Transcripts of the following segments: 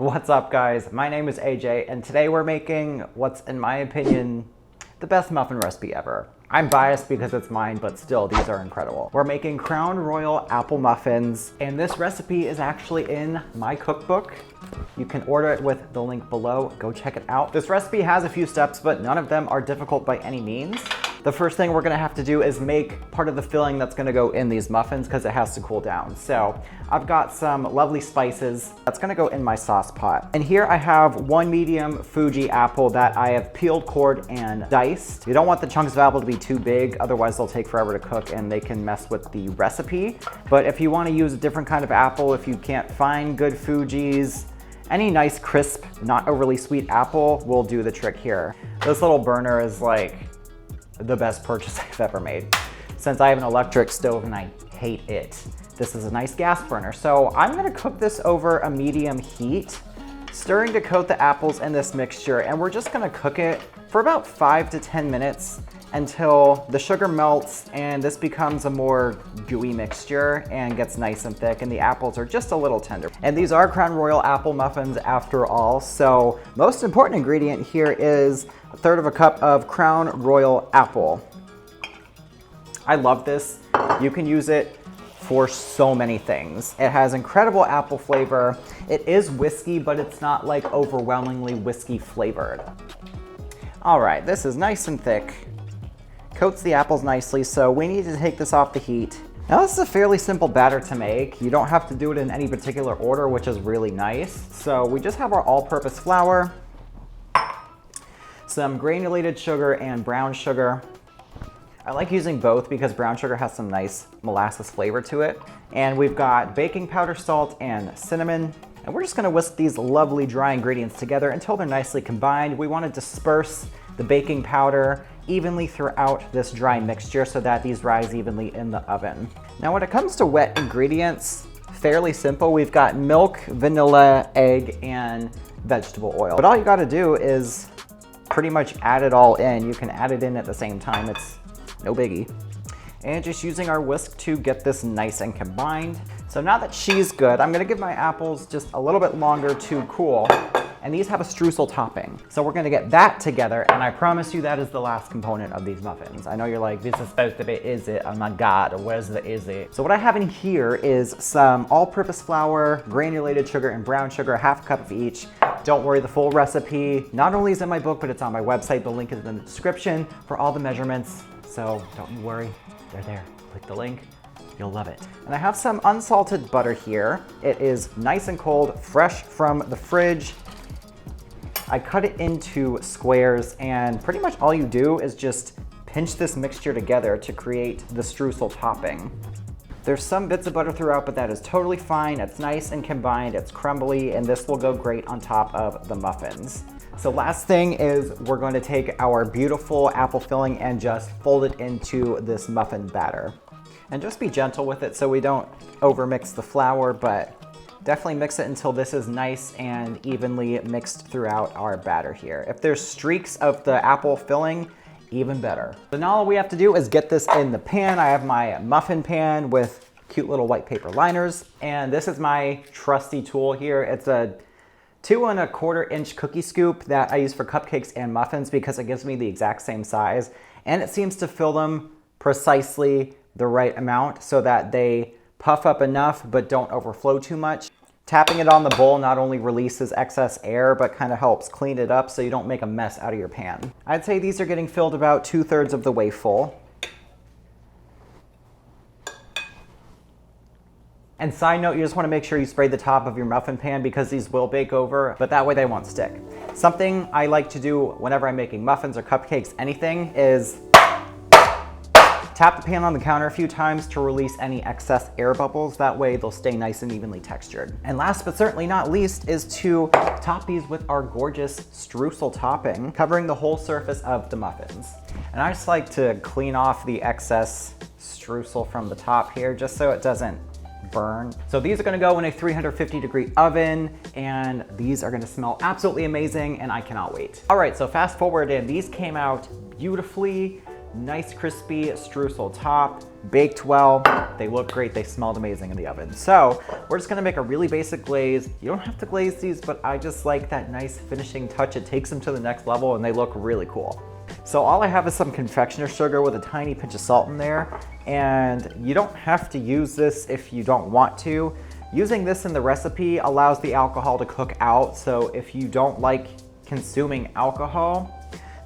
What's up, guys? My name is AJ, and today we're making what's, in my opinion, the best muffin recipe ever. I'm biased because it's mine, but still, these are incredible. We're making Crown Royal Apple Muffins, and this recipe is actually in my cookbook. You can order it with the link below. Go check it out. This recipe has a few steps, but none of them are difficult by any means. The first thing we're gonna have to do is make part of the filling that's gonna go in these muffins because it has to cool down. So I've got some lovely spices that's gonna go in my sauce pot. And here I have one medium Fuji apple that I have peeled, cored, and diced. You don't want the chunks of apple to be too big, otherwise they'll take forever to cook and they can mess with the recipe. But if you wanna use a different kind of apple, if you can't find good Fujis, any nice crisp, not overly sweet apple will do the trick here. This little burner is like the best purchase I've ever made. Since I have an electric stove and I hate it, this is a nice gas burner. So I'm gonna cook this over a medium heat, stirring to coat the apples in this mixture, and we're just gonna cook it for about 5 to 10 minutes until the sugar melts and this becomes a more gooey mixture and gets nice and thick, and the apples are just a little tender. And these are Crown Royal Apple Muffins after all, so most important ingredient here is 1/3 of a cup of Crown Royal Apple. I love this. You can use it for so many things. It has incredible apple flavor. It is whiskey, but it's not like overwhelmingly whiskey flavored. All right, this is nice and thick. Coats the apples nicely, so we need to take this off the heat. Now this is a fairly simple batter to make. You don't have to do it in any particular order, which is really nice. So we just have our all-purpose flour, some granulated sugar and brown sugar. I like using both because brown sugar has some nice molasses flavor to it. And we've got baking powder, salt, and cinnamon. And we're just gonna whisk these lovely dry ingredients together until they're nicely combined. We wanna disperse the baking powder evenly throughout this dry mixture so that these rise evenly in the oven. Now when it comes to wet ingredients, fairly simple. We've got milk, vanilla, egg, and vegetable oil. But all you gotta do is pretty much add it all in. You can add it in at the same time, it's no biggie. And just using our whisk to get this nice and combined. So now that she's good, I'm gonna give my apples just a little bit longer to cool. And these have a streusel topping. So we're gonna get that together, and I promise you that is the last component of these muffins. I know you're like, this is supposed to be, is it? Oh my God, where's the is it? So what I have in here is some all-purpose flour, granulated sugar, and brown sugar, 1/2 cup of each. Don't worry, the full recipe not only is in my book, but it's on my website. The link is in the description for all the measurements. So don't you worry, they're there. Click the link. You'll love it. And I have some unsalted butter here. It is nice and cold, fresh from the fridge. I cut it into squares, and pretty much all you do is just pinch this mixture together to create the streusel topping. There's some bits of butter throughout, but that is totally fine. It's nice and combined, it's crumbly, and this will go great on top of the muffins. So last thing is we're going to take our beautiful apple filling and just fold it into this muffin batter. And just be gentle with it so we don't overmix the flour, but definitely mix it until this is nice and evenly mixed throughout our batter here. If there's streaks of the apple filling, even better. So now all we have to do is get this in the pan. I have my muffin pan with cute little white paper liners, and this is my trusty tool here. It's a 2 1/4 inch cookie scoop that I use for cupcakes and muffins because it gives me the exact same size, and it seems to fill them precisely the right amount so that they puff up enough but don't overflow too much. Tapping it on the bowl not only releases excess air, but kind of helps clean it up so you don't make a mess out of your pan. I'd say these are getting filled about 2/3 of the way full. And side note, you just want to make sure you spray the top of your muffin pan because these will bake over, but that way they won't stick. Something I like to do whenever I'm making muffins or cupcakes, anything, is tap the pan on the counter a few times to release any excess air bubbles. That way they'll stay nice and evenly textured. And last but certainly not least is to top these with our gorgeous streusel topping, covering the whole surface of the muffins. And I just like to clean off the excess streusel from the top here just so it doesn't burn. So these are gonna go in a 350-degree oven, and these are gonna smell absolutely amazing, and I cannot wait. All right, so fast forward, and these came out beautifully. Nice crispy streusel top, baked well, they look great, they smelled amazing in the oven. So we're just gonna make a really basic glaze. You don't have to glaze these, but I just like that nice finishing touch. It takes them to the next level and they look really cool. So all I have is some confectioner's sugar with a tiny pinch of salt in there, and you don't have to use this if you don't want to. Using this in the recipe allows the alcohol to cook out, so if you don't like consuming alcohol,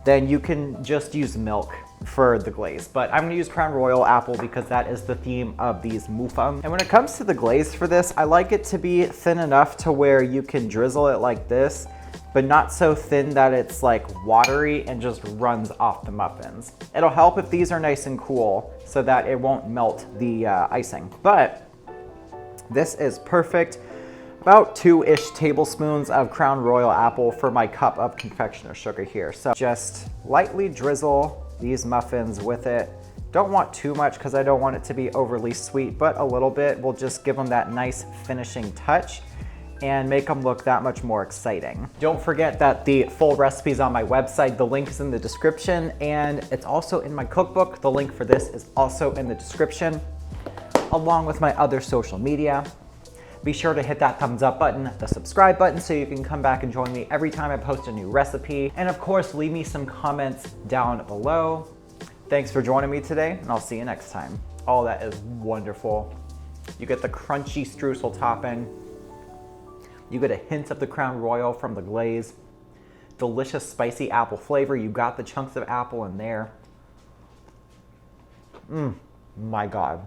then you can just use milk for the glaze. But I'm gonna use Crown Royal Apple because that is the theme of these muffins. And when it comes to the glaze for this, I like it to be thin enough to where you can drizzle it like this, but not so thin that it's like watery and just runs off the muffins. It'll help if these are nice and cool so that it won't melt the icing. But this is perfect. About 2-ish tablespoons of Crown Royal Apple for my cup of confectioner's sugar here. So just lightly drizzle these muffins with it. Don't want too much because I don't want it to be overly sweet, but a little bit will just give them that nice finishing touch and make them look that much more exciting. Don't forget that the full recipe is on my website. The link is in the description, and it's also in my cookbook. The link for this is also in the description, along with my other social media. Be sure to hit that thumbs up button, the subscribe button, so you can come back and join me every time I post a new recipe. And of course, leave me some comments down below. Thanks for joining me today, and I'll see you next time. Oh, that is wonderful. You get the crunchy streusel topping. You get a hint of the Crown Royal from the glaze. Delicious spicy apple flavor. You got the chunks of apple in there. My God.